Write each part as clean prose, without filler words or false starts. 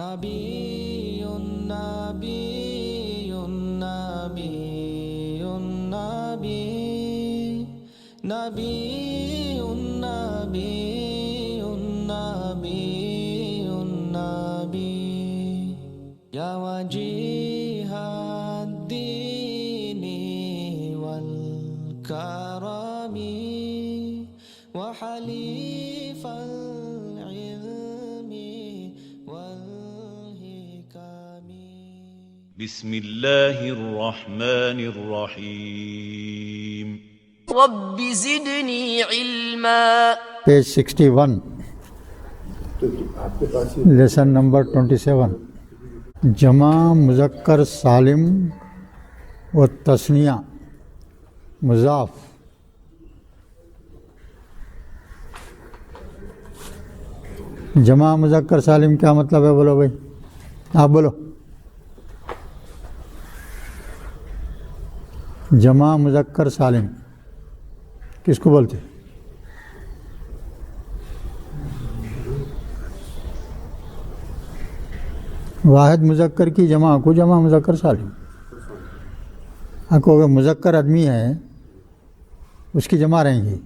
نبی نبی نبی نبی نبی نبی نبی نبی یا وجیہ الدین والکرم وحلیف العلم والحکم. بسم اللہ الرحمن الرحیم. رب زدنی علما. Page 61 lesson number 27. جمع مذکر سالم و تثنیہ مضاف. جمع مذکر سالم کیا مطلب ہے؟ بولو بھائی، آپ بولو. جمع مذکر سالم کس کو بولتے؟ واحد مذکر کی جمع کو جمع مذکر سالم. اگر مذکر آدمی ہے اس کی جمع رہیں گی.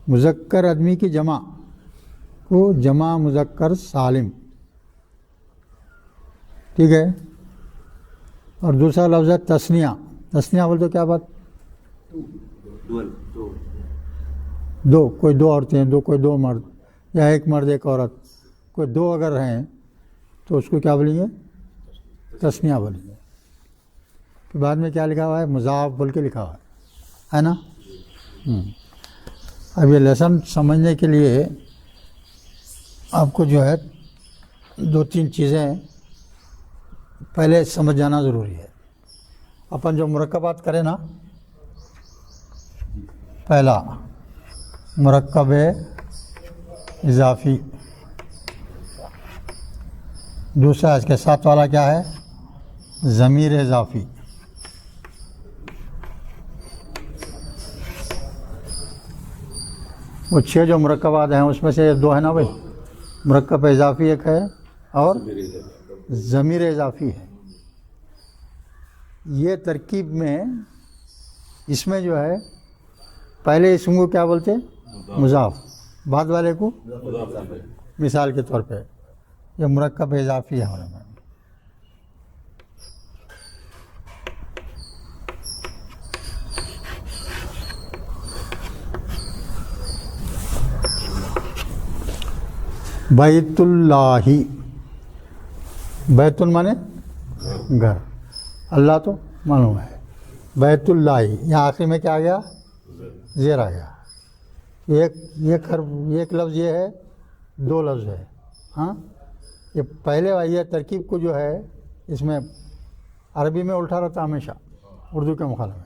مذکر آدمی کی جمع کو جمع مذکر سالم. ٹھیک ہے. اور دوسرا لفظ ہے تثنیہ. تثنیہ بول تو کیا بات؟ دو، کوئی دو عورتیں ہیں، کوئی دو مرد، یا ایک مرد ایک عورت، کوئی دو اگر ہیں تو اس کو کیا بولیں گے؟ تثنیہ بولیں گے. پھر بعد میں کیا لکھا ہوا ہے؟ مضاف بول کے لکھا ہوا ہے نا. اب یہ لیسن سمجھنے کے لیے آپ کو جو ہے دو تین چیزیں پہلے سمجھ جانا ضروری ہے. اپن جو مرکبات کریں نا، پہلا مرکب اضافی، دوسرا اس کے ساتھ والا کیا ہے؟ ضمیر اضافی. وہ 6 جو مرکبات ہیں اس میں سے یہ 2 ہیں نا بھائی. مرکب اضافی ایک ہے اور ضمیر اضافی ہے. یہ ترکیب میں اس میں جو ہے پہلے اسم کو کیا بولتے؟ مضاف. بعد والے کو مثال کے طور پہ یہ مرکب اضافی ہے ہمارے میں. بیت اللہ. بیت مانے گھر، اللہ تو معلوم ہے. بیت اللہ یہاں آخر میں کیا آ گیا؟ زیر آ گیا. ایک لفظ یہ ہے، 2 لفظ ہے. ہاں، یہ پہلے یہ ترکیب کو جو ہے اس میں عربی میں الٹا رہتا ہمیشہ اردو کے مقابلے میں.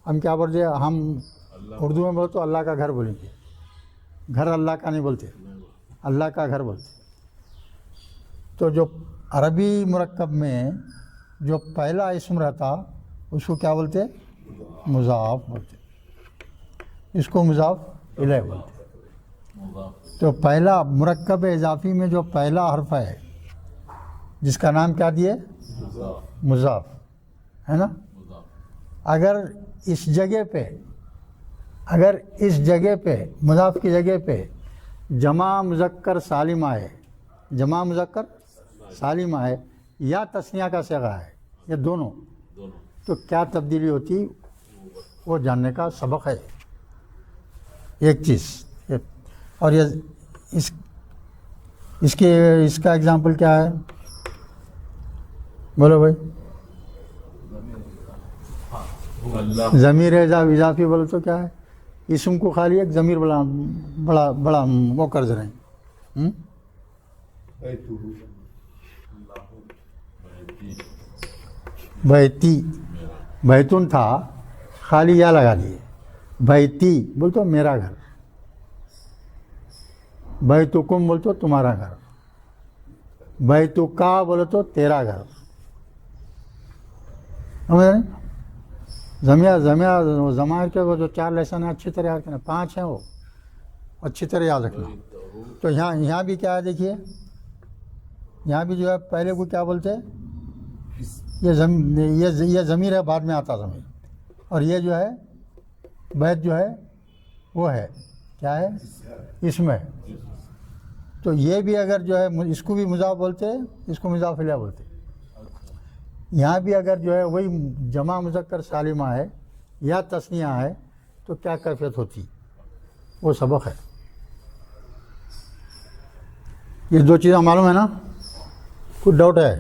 ہم کیا بولتے ہیں؟ ہم اردو میں بولتے تو اللہ کا گھر بولیں گے. گھر اللہ کا نہیں بولتے، اللہ کا گھر بولتے. تو جو عربی مرکب میں جو پہلا اسم رہتا اس کو کیا بولتے؟ مضاف بولتے. اس کو مضاف الیہ بولتے. تو پہلا مرکب اضافی میں جو پہلا حرف ہے جس کا نام کیا دیے؟ مضاف ہے نا. اگر اس جگہ پہ مضاف کی جگہ پہ جمع مذکر سالم آئے، جمع مذکر سالم آئے یا تثنیہ کا صیغہ ہے، یہ دونوں، تو کیا تبدیلی ہوتی وہ جاننے کا سبق ہے ایک چیز. اور یہ اس کا اگزامپل کیا ہے؟ بولو بھائی. ضمیر اضافی بولو تو کیا ہے؟ اسم کو خالی ایک ضمیر بڑا وہ کر دے رہے ہیں. بیتی، بیتون تھا خالی یا لگا دیے. بیتی بول تو میرا گھر. بیتکم بول تو تمہارا گھر. بیتکا بولو تو تیرا گھر. ضمائر کے وہ جو 4 لیسن ہیں اچھی طرح یاد کرنا. 5 ہیں وہ اچھی طرح یاد رکھنا. تو یہاں بھی کیا ہے دیکھیے، یہاں بھی جو ہے پہلے کو کیا بولتے ہیں، یہ ضمیر ہے، بعد میں آتا ضمیر، اور یہ جو ہے بیت جو ہے وہ ہے کیا ہے، اسم ہے. تو یہ بھی اگر جو ہے اس کو بھی مضاف بولتے ہیں، اس کو مضاف الیہ بولتے ہیں. یہاں بھی اگر جو ہے وہی جمع مذکر سالمہ ہے یا تثنیہ ہے تو کیا کیفیت ہوتی، وہ سبق ہے. یہ دو چیزیں معلوم ہے نا، کچھ ڈاؤٹ ہے؟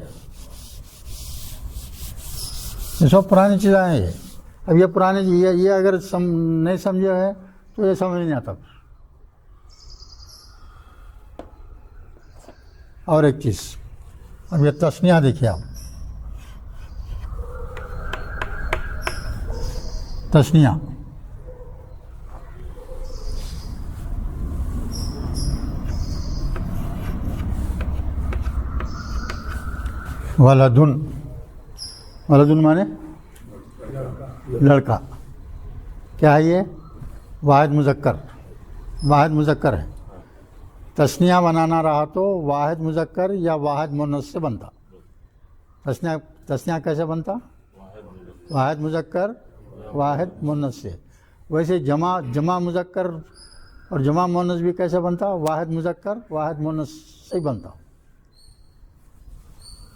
یہ سب پرانی چیزیں ہیں. یہ اب یہ پرانی یہ اگر نہیں سمجھے ہے تو یہ سمجھ نہیں آتا. اور ایک چیز، اب یہ تثنیہ دیکھیے آپ، تثنیہ ولدن، ولدن مانے لڑکا. کیا ہے یہ؟ واحد مذکر، واحد مذکر ہے. تثنیہ بنانا رہا تو واحد مذکر یا واحد مؤنث سے بنتا. تثنیہ کیسے بنتا؟ واحد مذکر واحد مؤنث سے. ویسے جمع مذکر اور جمع مؤنث بھی کیسے بنتا؟ واحد مذکر واحد مؤنث سے بنتا.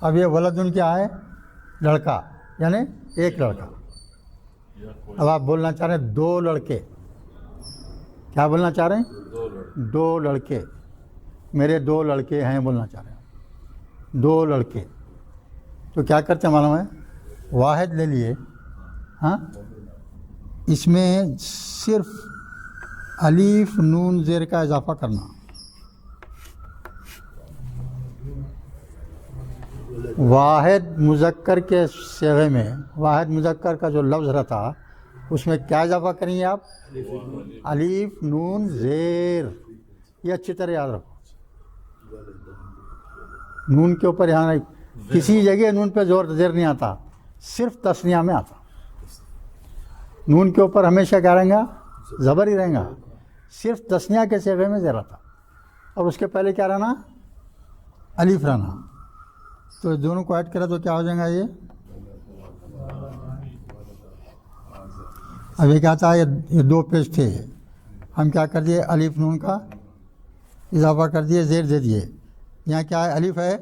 اب یہ ولدن کیا ہے؟ لڑکا، یعنی ایک لڑکا. اب آپ بولنا چاہ رہے ہیں دو لڑکے. کیا بولنا چاہ رہے ہیں؟ دو لڑکے. میرے دو لڑکے ہیں بولنا چاہ رہے ہیں، دو لڑکے. تو کیا کرتے ہیں معلوم ہے؟ واحد لے لیے، ہاں، اس میں صرف الف نون زیر کا اضافہ کرنا. واحد مذکر کے صیغے میں واحد مذکر کا جو لفظ رہتا اس میں کیا اضافہ کریں گے آپ؟ الف نون زیر. یہ اچھی طرح یاد رکھو. نون کے اوپر یہاں کسی جگہ نون پہ زور زیر نہیں آتا، صرف تثنیہ میں آتا. نون کے اوپر ہمیشہ کیا رہیں گا؟ زبر ہی رہیں گا. صرف تثنیہ کے صیغے میں زیر آتا، اور اس کے پہلے کیا رہنا؟ الف رہنا. تو دونوں کو ایڈ کرے تو کیا ہو جائے گا؟ یہ اب یہ کیا تھا، یہ دو پیج تھے، ہم کیا کر دیے؟ الف نون کا اضافہ کر دیے، زیر دے دیے. یہاں کیا ہے؟ الف ہے،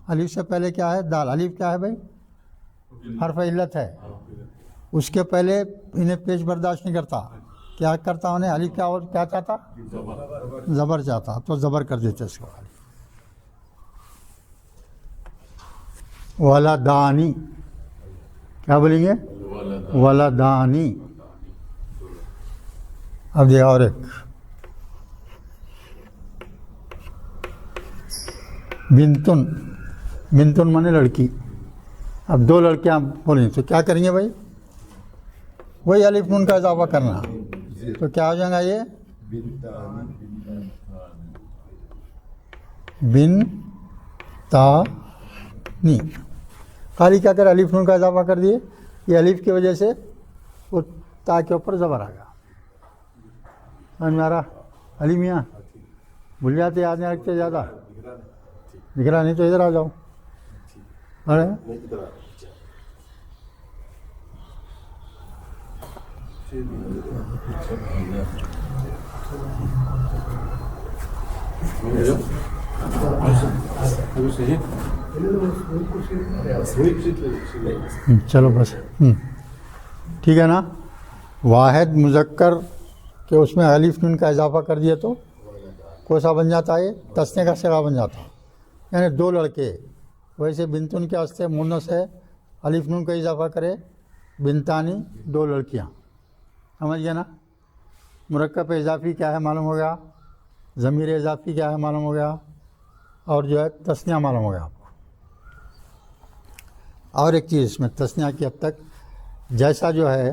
الف سے پہلے کیا ہے؟ دال. الف کیا ہے بھائی؟ حرف علت ہے. اس کے پہلے انہیں پیج برداشت نہیں کرتا. کیا کرتا انہیں؟ الف کیا چاہتا؟ زبر چاہتا، تو زبر کر دیتے اس کو. ولدانی، کیا بولیں گے؟ ولدانی. اب یہ اور ایک بنتن. بنتن مانے لڑکی. اب دو لڑکیاں بولیں تو کیا کریں گے بھائی؟ وہی الف نون کا اضافہ کرنا. تو کیا ہو جائے گا؟ یہ بن تا نی. خالی کیا کر الف نون کا اضافہ کر دیے. یہ الف کی وجہ سے وہ تا کے اوپر زبر آ گیا. سمجھ میں آ رہا؟ علی میاں بھول جاتے، یاد نہیں رکھتے زیادہ. دکھ رہا نہیں تو ادھر آ جاؤ. ارے چلو بس ٹھیک ہے نا. واحد مذکر کہ اس میں الف نون کا اضافہ کر دیا تو کوسا بن جاتا ہے؟ تثنیہ کا صیغہ بن جاتا، یعنی دو لڑکے. ویسے بنتن کے واسطے مؤنث ہے، الف نون کا اضافہ کرے بنتانی، دو لڑکیاں. سمجھ گیا نا؟ مرکب اضافی کیا ہے معلوم ہو گیا، ضمیر اضافی کیا ہے معلوم ہو گیا، اور جو ہے تثنیہ معلوم ہو گیا آپ کو. اور ایک چیز اس میں تثنیہ کی اب تک جیسا جو ہے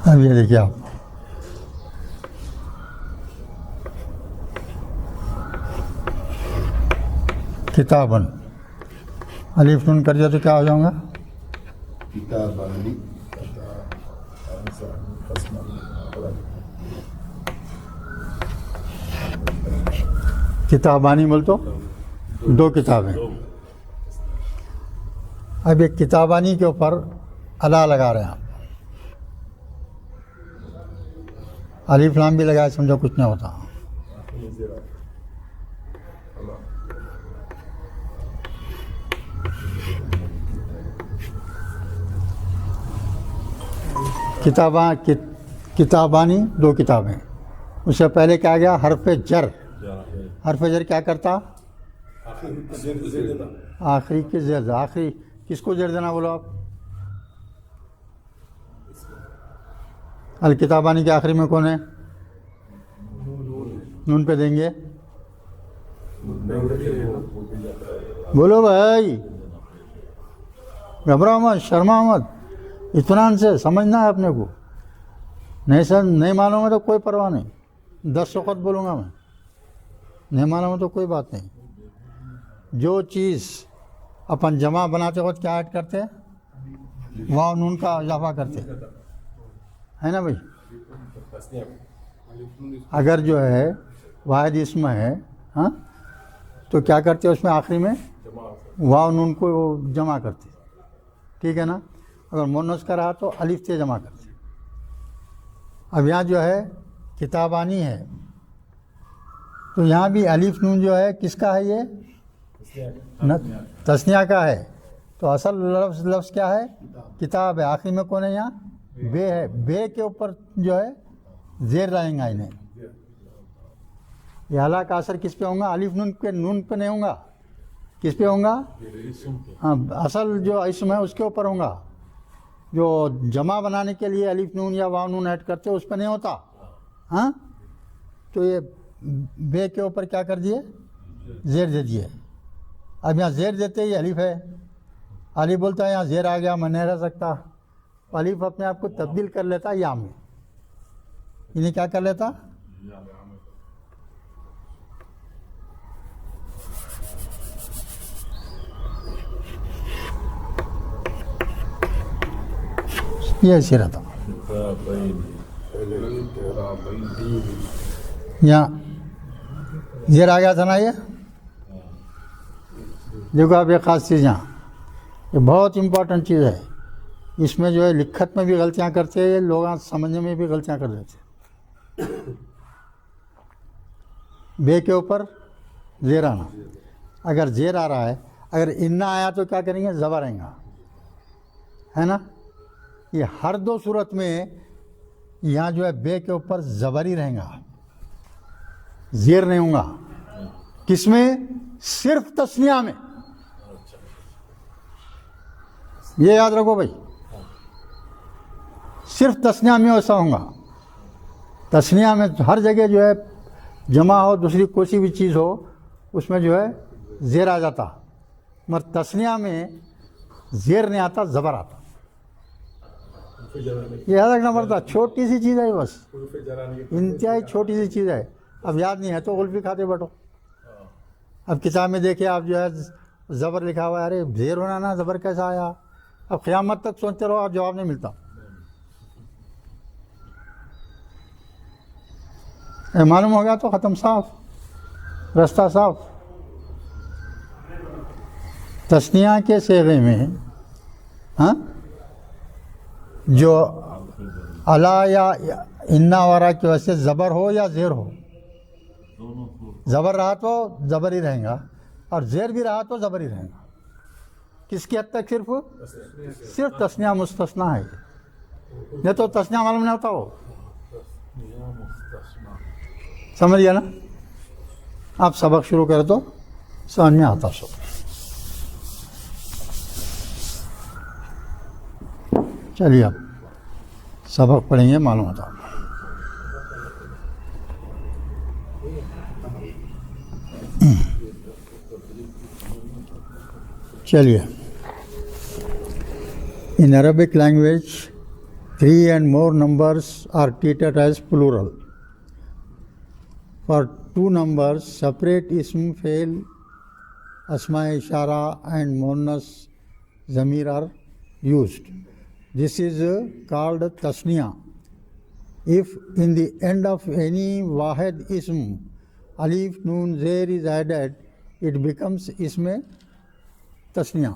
اب یہ دیکھیے آپ، کتابن الف نون کر دیا تو کیا ہو جاؤں گا؟ کتابانی کتابانی بول تو دو کتابیں. اب ایک کتابانی کے اوپر الا لگا رہے ہیں آپ. الف لام بھی لگایا سمجھو کچھ نہیں ہوتا. کتابانی دو کتابیں. اس سے پہلے کیا گیا حرف جر. حرف جر کیا کرتا؟ آخری کے زیر. آخری کس کو زیر دینا بولو آپ؟ الکتابانی کے آخری میں کون ہے؟ نون پہ دیں گے. بولو بھائی، گھبراؤ مت، شرما مت، اطمینان سے سمجھنا ہے اپنے کو. نہیں معلوم ہے تو کوئی پرواہ نہیں، 10 وقت بولوں گا میں. نہیں معلوم ہے تو کوئی بات نہیں. جو چیز اپن جمع بناتے وقت کیا ایڈ کرتے ہیں؟ واو نون کا اضافہ کرتے ہے نا بھائی. اگر جو ہے واحد اسم ہے ہاں تو کیا کرتے اس میں آخری میں واو نون کو جمع کرتے. ٹھیک ہے نا. اگر مونس کا رہا تو الف سے جمع کرتے. اب یہاں جو ہے کتابانی ہے تو یہاں بھی الف نون جو ہے کس کا ہے؟ یہ تثنیہ کا ہے. تو اصل لفظ کیا ہے؟ کتاب ہے. آخری میں کون ہے یہاں؟ بے ہے. بے کے اوپر جو ہے زیر لائیں گا انہیں. یہ اعلیٰ کا اثر کس پہ ہوں گا؟ الف نون پہ نہیں ہوں گا. کس پہ ہوں گا؟ ہاں اصل جو اسم ہے اس کے اوپر ہوں گا. جو جمع بنانے کے لیے الف نون یا واو نون ایڈ کرتے اس پہ نہیں ہوتا. ہاں تو یہ بے کے اوپر کیا کر دیے؟ زیر دے دیے. اب یہاں زیر دیتے ہی الف ہے. الف بولتا ہے یہاں زیر آ گیا میں نہیں رہ سکتا. الف اپنے آپ کو تبدیل کر لیتا یا میں. انہیں کیا کر لیتا؟ یہ ایسے رہتا. یہاں زیر آ گیا تھا نا. یہ دیکھو آپ ایک خاص چیز یہاں، یہ بہت امپورٹنٹ چیز ہے. اس میں جو ہے لکھت میں بھی غلطیاں کرتے ہیں لوگ، سمجھنے میں بھی غلطیاں کر دیتے. بے کے اوپر زیر آنا. اگر زیر آ رہا ہے، اگر انا آیا تو کیا کریں گے؟ زبر آئیں گا ہے نا. یہ ہر دو صورت میں یہاں جو ہے بے کے اوپر زبر ہی رہیں گا، زیر نہیں ہوں گا. کس میں؟ صرف تثنیہ میں. یہ یاد رکھو بھائی، صرف تثنیہ میں ایسا ہوں گا. تثنیہ میں ہر جگہ جو ہے جمع ہو دوسری کوئی سی بھی چیز ہو اس میں جو ہے زیر آ جاتا، مگر تثنیہ میں زیر نہیں آتا، زبر آتا. یہ یاد رکھنا پڑتا. چھوٹی سی چیز ہے بس، انتہائی چھوٹی سی چیز ہے. اب یاد نہیں ہے تو قلفی کھاتے بیٹھو. اب کتاب میں دیکھے آپ جو ہے زبر لکھا ہوا ہے، ارے زیر ہونا نا، زبر کیسا آیا؟ اب قیامت تک سوچتے رہو، آپ جواب نہیں ملتا. معلوم ہو گیا تو ختم، صاف رستہ صاف. تثنیہ کے صیغے میں ہاں جو الا یا انا وغیرہ کی وجہ سے زبر ہو یا زیر ہو، زبر رہا تو زبر ہی رہیں گا اور زیر بھی رہا تو زبر ہی رہیں گا. کس کی حد تک؟ صرف تثنیہ مستثنیٰ ہے. نہیں تو تثنیہ معلوم نہیں ہوتا. وہ سمجھ گیا نا. آپ سبق شروع کرے تو سمجھ میں آتا. سو چلیے اب سبق پڑھیں گے، معلوم ہوتا. چلیے. In Arabic language, 3 and more numbers are treated as plural. For 2 numbers, separate ism, fail, asma ishara and muannas zamir are used. This is called tasniya. If in the end of any wahid ism alif noon zer is added, it becomes isme tasniya.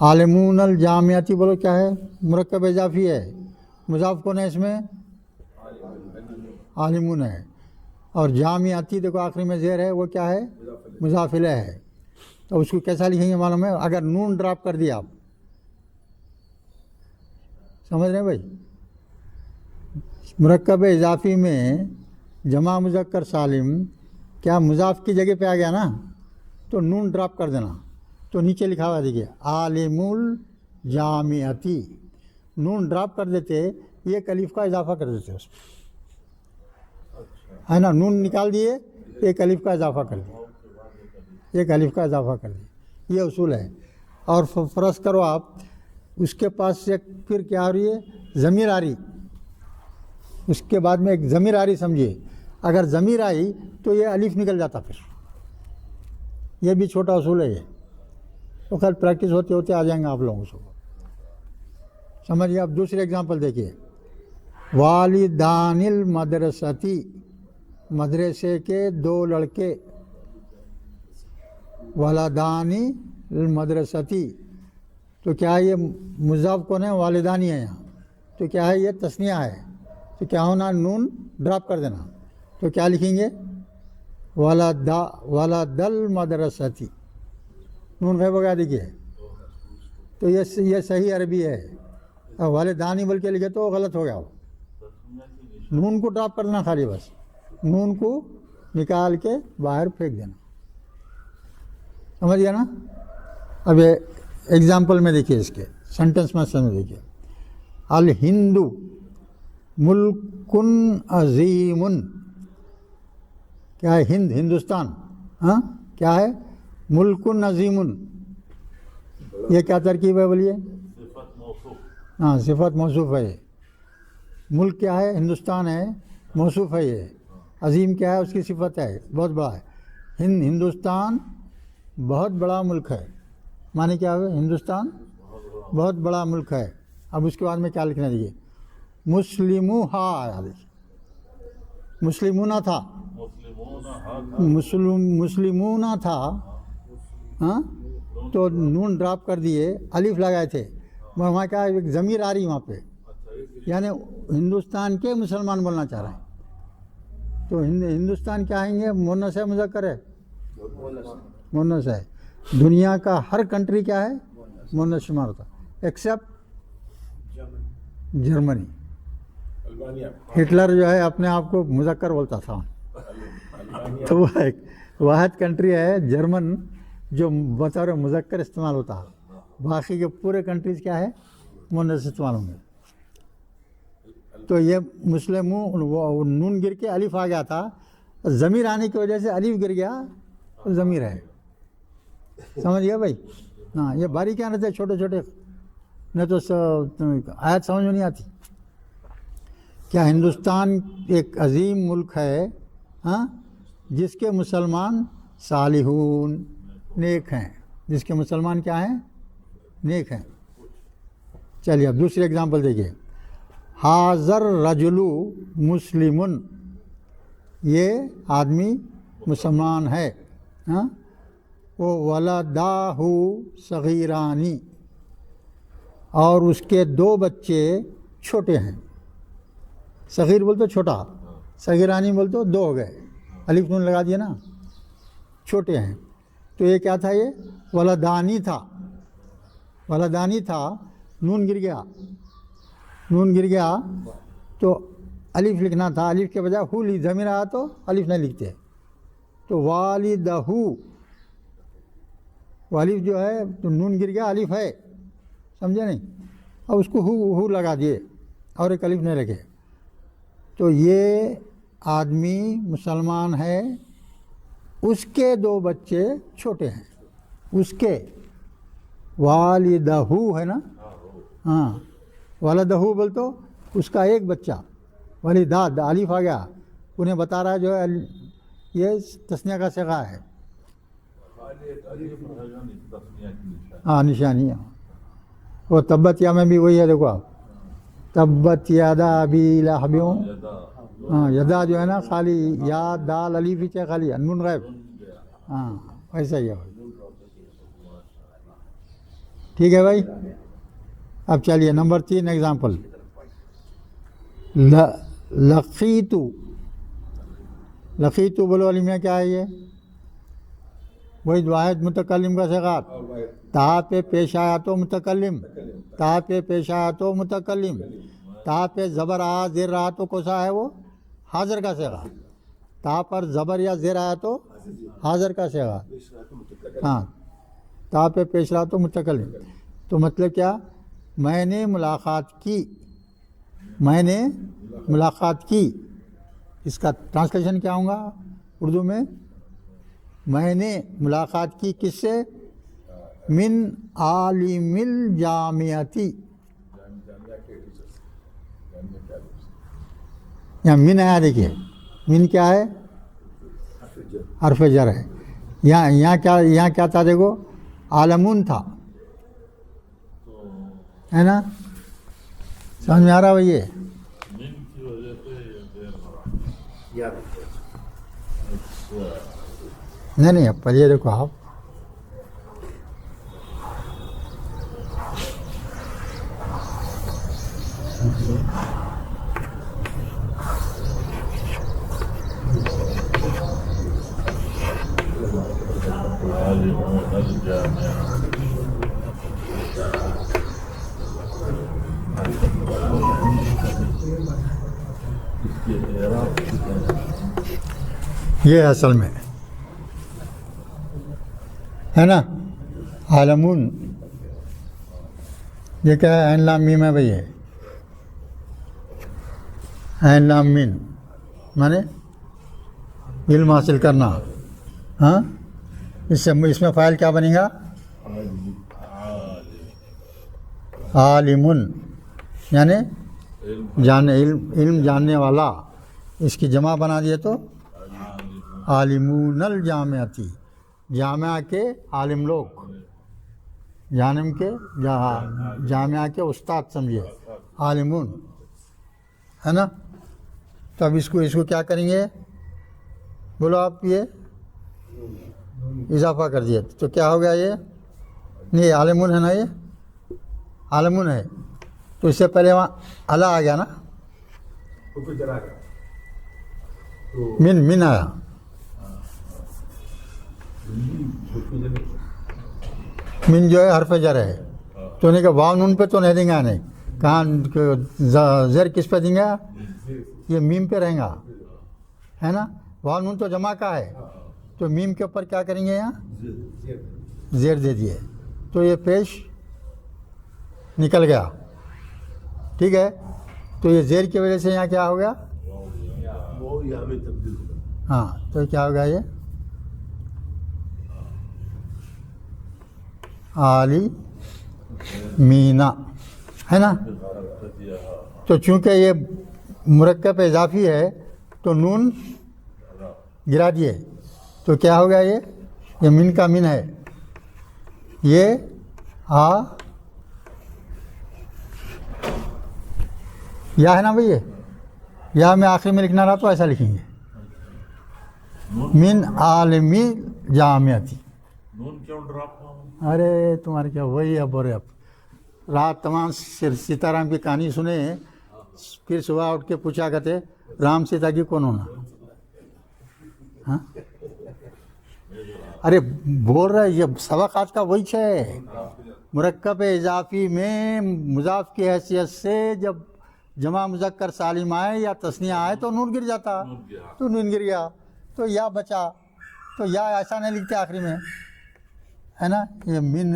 عالمون الجامعاتی بولو کیا ہے؟ مرکب اضافی ہے. مضاف کون ہے اس میں؟ عالمون ہے. اور جامعاتی دیکھو آخری میں زیر ہے، وہ کیا ہے؟ مضاف الیہ ہے. تو اس کو کیسا لکھیں گے معلوم ہے؟ اگر نون ڈراپ کر دیا آپ، سمجھ رہے ہیں بھائی؟ مرکب اضافی میں جمع مذکر سالم کیا مضاف کی جگہ پہ آ گیا نا، تو نون ڈراپ کر دینا. تو نیچے لکھا ہوا دیکھیے عالم الجامعاتی، نون ڈراپ کر دیتے، ایک الف کا اضافہ کر دیتے اس میں، ہے نا. نون نکال دیے، ایک الف کا اضافہ کر دیا، ایک الف کا اضافہ کر دیا. یہ اصول ہے. اور فرض کرو آپ اس کے پاس سے پھر کیا آ رہی ہے؟ ضمیر آ رہی، اس کے بعد میں ایک ضمیر آ رہی سمجھیے. اگر ضمیر آئی تو یہ الف نکل جاتا. پھر یہ بھی چھوٹا اصول ہے یہ. تو خیر پریکٹس ہوتے ہوتے آ جائیں گے آپ لوگوں کو، سمجھیے. اب دوسری ایگزامپل دیکھیے. والدان المدرستی، مدرسے کے دو لڑکے. ولدانی المدرستی، تو کیا ہے یہ مضاف کون ہے؟ والدانی ہے یہاں. تو کیا ہے یہ تثنیہ ہے. تو کیا ہونا؟ نون ڈراپ کر دینا. تو کیا لکھیں گے؟ ولد المدرستی. نون غائب ہو گیا دیکھیے. تو یہ صحیح عربی ہے. والدانی بول کے لکھے تو غلط ہو گیا. نون کو ڈراپ کرنا خالی، بس نون کو نکال کے باہر پھینک دینا. سمجھ گیا نا؟ اب ایگزامپل میں دیکھیے، اس کے سینٹنس میں سمجھ دیکھیے. الہند ملکن عظیم. کیا ہے؟ ہند، ہندوستان. ہاں کیا ہے؟ ملکن عظیم. یہ کیا ترکیب ہے بولیے؟ ہاں صفت موصوف ہے. ملک کیا ہے؟ ہندوستان ہے، موصوف ہے. یہ عظیم کیا ہے؟ اس کی صفت ہے، بہت بڑا ہے. ہندوستان بہت بڑا ملک ہے. معنی کیا ہے؟ ہندوستان بہت بڑا ملک ہے. اب اس کے بعد میں کیا لکھنا دیجیے؟ مسلموہا آیا دیکھیے. مسلمونہ تھا، مسلمونہ تھا. ہاں تو نون ڈراپ کر دیے، الف لگائے تھے. وہاں کیا ایک ضمیر آ رہی وہاں پہ، یعنی ہندوستان کے مسلمان بولنا چاہ رہے ہیں. تو ہندوستان کیا آئیں گے؟ مونس ہے، مذکر ہے؟ مونس ہے. دنیا کا ہر کنٹری کیا ہے؟ مونس شمار ہوتا ایکسیپٹ جرمنی. ہٹلر جو ہے اپنے آپ کو مذکر بولتا تھا. تو وہ ایک واحد کنٹری ہے جرمن جو بطور مذکر استعمال ہوتا ہے. باقی کے پورے کنٹریز کیا ہے؟ مونس استعمال ہوں گے. تو یہ مسلم نون گر کے الف آ گیا تھا. ضمیر آنے کی وجہ سے الف گر گیا، ضمیر ہے. سمجھ گیا بھائی؟ ہاں یہ باریکیاں رہتے چھوٹے چھوٹے، نہیں تو آیت سمجھ میں نہیں آتی. کیا ہندوستان ایک عظیم ملک ہے، ہاں جس کے مسلمان صالحون نیک ہیں. جس کے مسلمان کیا ہیں؟ نیک ہیں. چلیے اب دوسری ایگزامپل دیکھیے. حاضر رجلو مسلمن، یہ آدمی مسلمان ہے. ہاں وہ ولداہ صغیرانی، اور اس کے دو بچے چھوٹے ہیں. صغیر بول تو چھوٹا، صغیرانی بول تو دو ہو گئے، الف نون لگا دیا نا. چھوٹے ہیں. تو یہ کیا تھا؟ یہ ولدانی تھا. ولدانی تھا، نون گر گیا. نون گر گیا تو الف لکھنا تھا، الف کے بجائے ہو ضمیر آیا تو الف نہیں لکھتے. تو والدہ، وہ الف جو ہے تو نون گر گیا، الف ہے، سمجھے نہیں؟ اب اس کو ہو لگا دیے اور ایک الف نہیں لگے. تو یہ آدمی مسلمان ہے، اس کے دو بچے چھوٹے ہیں. اس کے والدہ ہے نا، ہاں والدہ بول تو اس کا ایک بچہ. والداد الف آ گیا، انہیں بتا رہا ہے جو ہے یہ تسنیہ کا صیغہ ہے. ہاں نشانی. وہ تبت یا میں بھی وہی ہے، دیکھو آپ تبت یادا ابی لہب. ہاں یدا جو ہے نا خالی یا دال الف ہی چاہے خالی نون غائب. ہاں ایسا ہی ہے. ٹھیک ہے بھائی. اب چلیے نمبر 3 ایگزامپل. لقیتو بولو علی میں کیا ہے یہ؟ وہی واحد متکلم کا صیغہ. تا پہ پیش آیا تو متکلم، تا پہ پیش آیا تو متکلم، تا پہ زبر آیا زیر رہا تو کوسا ہے وہ؟ حاضر کا صیغہ. تا پر زبر یا زیر آیا تو حاضر کا صیغہ. ہاں تا پہ پیش رہا تو متکلم. تو مطلب کیا؟ میں نے ملاقات کی، میں نے ملاقات کی. اس کا ٹرانسلیشن کیا ہوگا اردو میں؟ میں نے ملاقات کی کس سے؟ من عالم الجامعتی. یہاں من ہے، دیکھیے من کیا ہے؟ حرف جر ہے. یہاں کیا تھا دیکھو؟ عالمون تھا، ہے نا؟ سمجھ میں آ رہا بھائی؟ نہیں اب پڑھیے دیکھو آپ. یہ اصل میں ہے نا عالمون. یہ کیا ہے؟ عین لام میم ہے بھائی. عین لام میم مانے علم حاصل کرنا. ہاں اس میں فاعل کیا بنے گا؟ عالمون یعنی علم جاننے والا. اس کی جمع بنا دیے تو عالمون الجامعتی، جامعہ کے عالم لوگ، جامعہ کے استاد سمجھے عالمون، ہے نا؟ تو اب اس کو کیا کریں گے؟ بولو آپ. یہ اضافہ کر دیا تو کیا ہو گیا؟ یہ نہیں عالمون ہے نا، یہ عالمون ہے. تو اس سے پہلے وہاں الا آ گیا نا، من آیا. من جو ہے حرف جر ہے. تو نہیں کہ واو نون پہ تو نہیں دیں گا. نہیں کہاں زر کس پہ دیں گا؟ یہ میم پہ رہیں گا، ہے نا؟ واو نون تو جمع کا ہے، تو میم کے اوپر کیا کریں گے؟ یہاں زیر دے دیے تو یہ پیش نکل گیا. ٹھیک ہے. تو یہ زیر کی وجہ سے یہاں کیا ہو گیا؟ ہاں تو کیا ہو گیا؟ یہ عالی مینا ہے نا. تو چونکہ یہ مرکب اضافی ہے تو نون گرا دیے تو کیا ہو گیا؟ یہ من کا من ہے. یہ یا ہے نا بھائی؟ یا میں آخری میں لکھنا رہا تو ایسا لکھیں گے من عالمی جامعتی. ارے تمہارے کیا وہی اب اور اب رات تمام سیتارام کی کہانی سنے، پھر صبح اٹھ کے پوچھا کرتے رام سیتا کی کون ہونا. ہاں ارے بول رہے یہ سبق آج کا وہی ہے. مرکب اضافی میں مضاف کی حیثیت سے جب جمع مذکر سالم آئے یا تثنیہ آئے تو نون گر جاتا. تو نون گر گیا تو یا بچا. تو یا ایسا نہیں لکھتے آخری میں، ہے نا؟ یہ من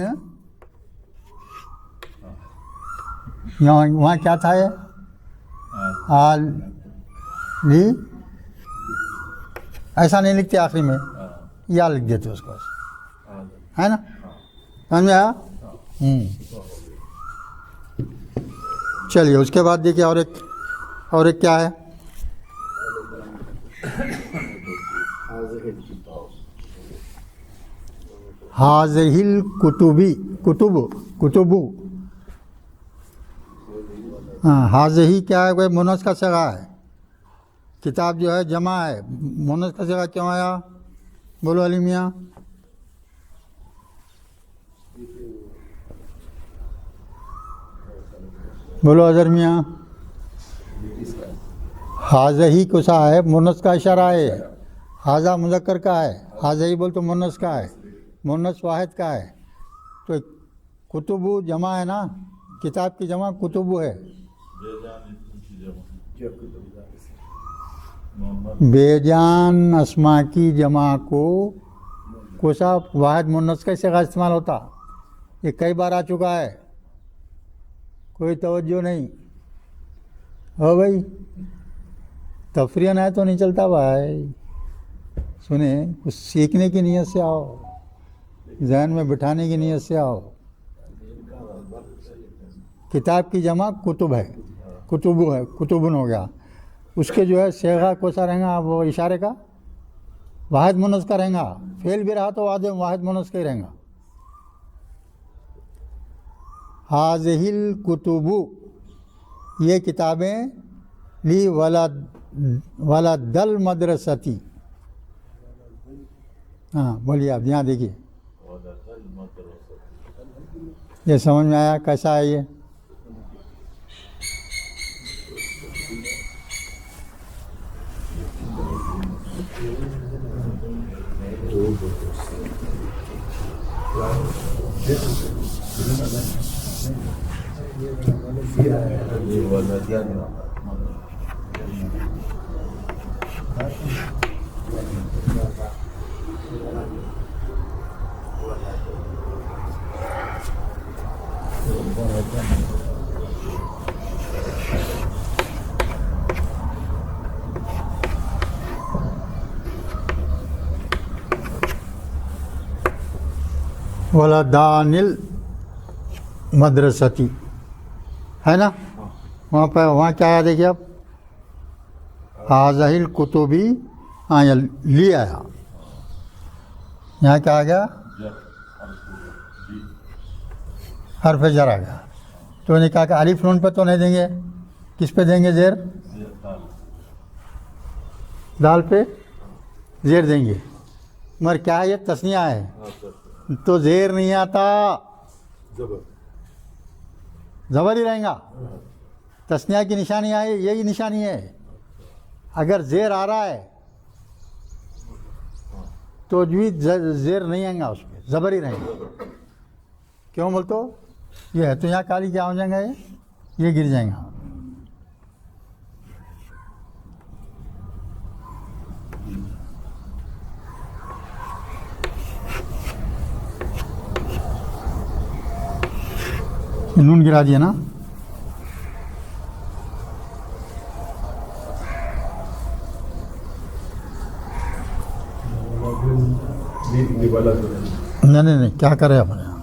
یہاں وہاں کیا تھا؟ یہ عالی ایسا نہیں لکھتے آخری میں، یا لکھ دیتے اس کو، ہے نا؟ سمجھ میں آیا؟ چلیے اس کے بعد دیکھیے اور ایک کیا ہے؟ حاذہل کتب. ہاں حاذہی کیا ہے؟ کوئی مونس کا صیغہ ہے. کتاب جو ہے جمع ہے، مونس کا صیغہ کیوں آیا؟ بولو علی میاں. بولو حضر میاں. حاضہ ہی کسا ہے مونس کا اشارہ ہے. حاضہ مذکر کا ہے, حاضہ ہی بول تو مونس کا ہے, مونس واحد کا ہے. تو کتب جمع ہے نا, کتاب کی جمع کتب ہے. بے جان اسما کی جمع کو کوسا واحد مونس کا صیغہ استعمال ہوتا. یہ کئی بار آ چکا ہے, کوئی توجہ نہیں ہو بھائی. تفریح نہ ہے تو نہیں چلتا بھائی. سنیں, کچھ سیکھنے کی نیت سے آؤ, ذہن میں بٹھانے کی نیت سے آؤ. کتاب کی جمع کتب ہے, کتب ہے, کتبن ہو گیا. اس کے جو ہے صیغہ کوسا رہیں گا وہ اشارے کا واحد مونس کا رہیں گا. فعل بھی رہا تو واحد مونس کا ہی رہیں گا. حاذہ الکتب, یہ کتابیں لی ولد المدرستی. ہاں بولیے آپ, یہاں دیکھیے یہ سمجھ میں آیا کیسا ہے یہ؟ ولدان المدرستی ہے نا, وہاں پہ وہاں کیا آیا دیکھیے آپ, حاذہ الکتبی. ہاں یہ لی آیا, یہاں کیا آ گیا, حرف جر آ گیا. تو نے کہا کہ الف نون پہ تو نہیں دیں گے, کس پہ دیں گے, زیر, دال پہ زیر دیں گے. مگر کیا ہے, یہ تثنیہ ہے تو زیر نہیں آتا, زبر ہی رہیں گا. تثنیہ کی نشانی ہے, یہی نشانی ہے. اگر زیر آ رہا ہے تو زیر نہیں آئیں گا, اس پہ زبر ہی رہیں گا. کیوں بول تو یہ ہے, تو یہاں کالی کیا ہو جائیں گا, یہ گر جائیں گا. نون گرا دیا نا. نہیں کیا کرے اپنے یہاں,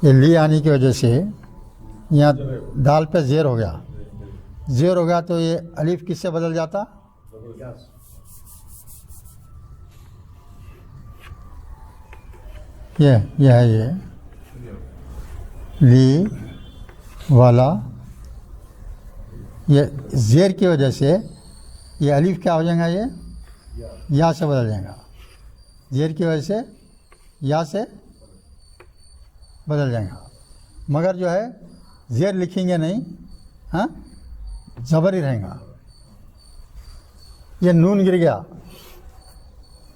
یہ لی آنے کی وجہ سے یہاں دال پہ زیر ہو گیا. زیر ہو گیا تو یہ الف کس سے بدل جاتا, یہ ہے یہ لی والا. یہ زیر کی وجہ سے یہ الف کیا ہو جائے گا, یہ یا سے بدل جائے گا. زیر کی وجہ سے یا سے بدل جائے گا. مگر جو ہے زیر لکھیں گے نہیں, ہاں زبر ہی رہیں گا. یہ نون گر گیا,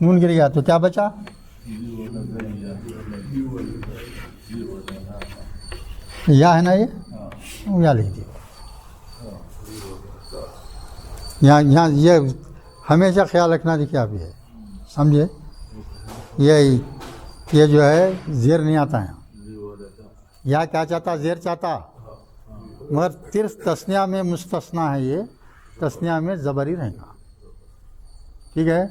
نون گر گیا تو کیا بچا, یا ہے نا, یہ یا لکھ دیا. یہاں یہ ہمیشہ خیال رکھنا دیکھیے آپ, یہ سمجھے, یہ جو ہے زیر نہیں آتا ہے. یا کیا چاہتا, زیر چاہتا, مگر ترس تثنیہ میں مستثنا ہے. یہ تثنیہ میں زبر ہی رہے گا. ٹھیک ہے,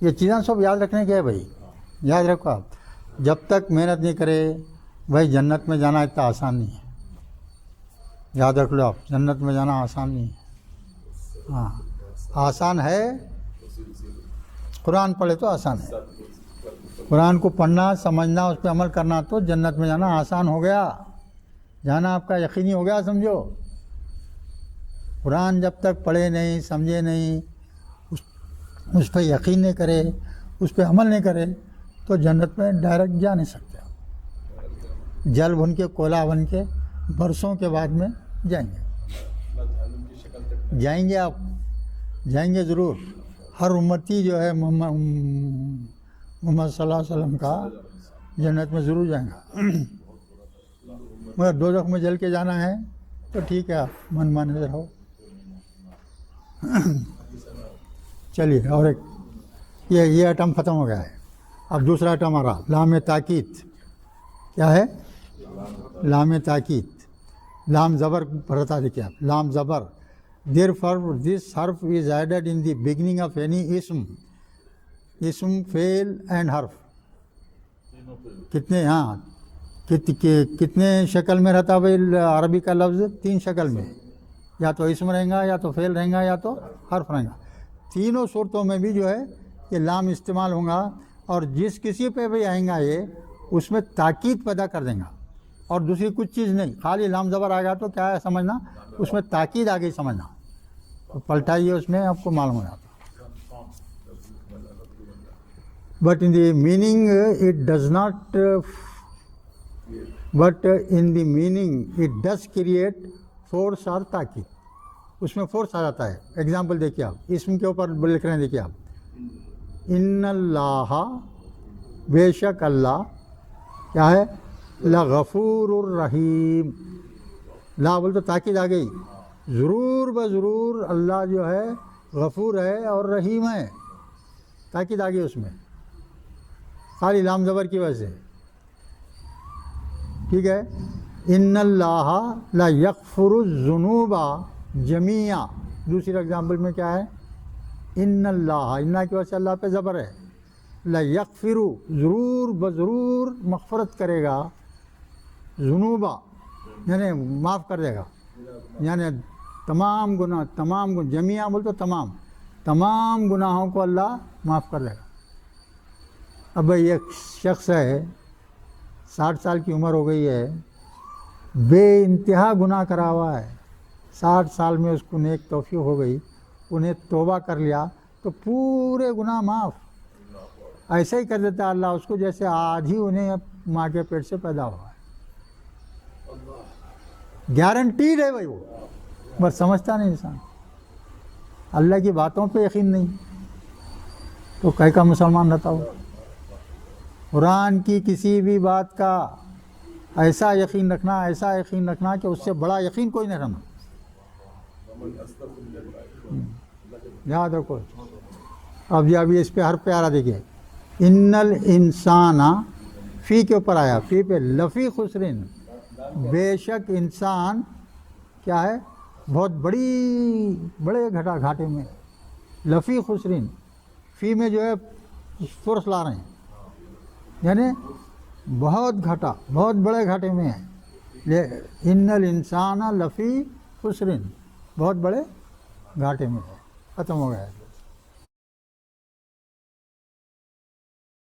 یہ چیزیں سب یاد رکھنے کے ہے بھائی, یاد رکھو آپ. جب تک محنت نہیں کرے بھائی, جنت میں جانا اتنا آسان نہیں ہے. یاد رکھ لو آپ, جنت میں جانا آسان نہیں ہے. ہاں آسان ہے, قرآن پڑھے تو آسان ہے. قرآن کو پڑھنا, سمجھنا, اس پہ عمل کرنا, تو جنت میں جانا آسان ہو گیا. جانا آپ کا یقینی ہو گیا, سمجھو. قرآن جب تک پڑھے نہیں, سمجھے نہیں, اس پہ یقین نہیں کرے, اس پہ عمل نہیں کرے, تو جنت میں ڈائریکٹ جا نہیں سکتے. جل بن کے, کولا بن کے برسوں کے بعد میں جائیں گے. جائیں گے، آپ جائیں گے ضرور. ہر امتی جو ہے محمد صلی اللہ علیہ وسلم کا جنت میں ضرور جائیں گا. مگر دوزخ میں جل کے جانا ہے تو ٹھیک ہے، آپ من مانے رہو. چلیے، اور ایک یہ ایٹم ختم ہو گیا ہے. اب دوسرا ایٹم آ رہا، لام تاکید. کیا ہے؟ لام تاکید. لام زبر پڑھتا دیکھیے آپ، لام زبر. Therefore, this حرف is added in the beginning of any اسم فعل and حرف. کتنے؟ ہاں، کتنے شکل میں رہتا بھائی عربی کا لفظ؟ 3 شکل میں، یا تو اسم رہیں گا، یا تو فعل رہیں گا، یا تو حرف رہیں گا. تینوں صورتوں میں بھی جو ہے یہ لام استعمال ہوگا، اور جس کسی پہ بھی آئیں گا یہ اس میں تاکید پیدا کر دیں گا، اور دوسری کچھ چیز نہیں. خالی لام زبر آ گیا تو کیا ہے سمجھنا، اس میں تاکید آ گئی سمجھنا. تو پلٹائیے، اس میں آپ کو معلوم ہو جاتا. But in the meaning it does not, but in the meaning it does create force اور تاکید. اس میں فورس آ جاتا ہے. ایگزامپل دیکھیے آپ، اسم کے اوپر لکھ رہے ہیں، دیکھیے آپ، ان اللہ، بے شک اللہ کیا ہے، لغفور الرحیم. لا بول تو تاکید آ گئی. ضرور بضرور اللہ جو ہے غفور ہے اور رحیم ہے. تاکید آ گئی اس میں، خالی لام زبر کی وجہ سے. ٹھیک ہے. ان اللہ لا یغفر الذنوب جمیعا. دوسری ایگزامپل میں کیا ہے، ان اللہ کی وجہ سے اللہ پہ زبر ہے. لا یغفر، ضرور بضرور مغفرت کرے گا، ذنوبا یعنی معاف کر دے گا، یعنی تمام گناہ، جمیعا بول تو تمام گناہوں کو اللہ معاف کر دے گا. اب ایک شخص ہے 60 سال کی عمر ہو گئی ہے، بے انتہا گناہ کرا ہوا ہے. 60 سال میں اس کو نیک توفیق ہو گئی، انہیں توبہ کر لیا تو پورے گناہ معاف. ایسا ہی کر دیتا اللہ اس کو جیسے آج ہی انہیں ماں کے پیٹ سے پیدا ہوا ہے. گارنٹیڈ ہے بھائی وہ، بس سمجھتا نہیں انسان. اللہ کی باتوں پہ یقین نہیں تو کہیں کا مسلمان رہتا ہو. قرآن کی کسی بھی بات کا ایسا یقین رکھنا کہ اس سے بڑا یقین کوئی نہیں رہنا. یاد رکھو. اب اس پہ حرف پہ آ رہا دیکھیے، ان الانسان، فی کے اوپر آیا، فی پہ لفی خسرین. بے شک انسان کیا ہے، بہت بڑے گھاٹے میں. لفی خسرین، فی میں جو ہے فرس لا رہے ہیں، یعنی بہت بڑے گھاٹے میں ہے. ان الانسان لفی خسرین، بہت بڑے گھاٹے میں ہے. ختم ہو گیا ہے.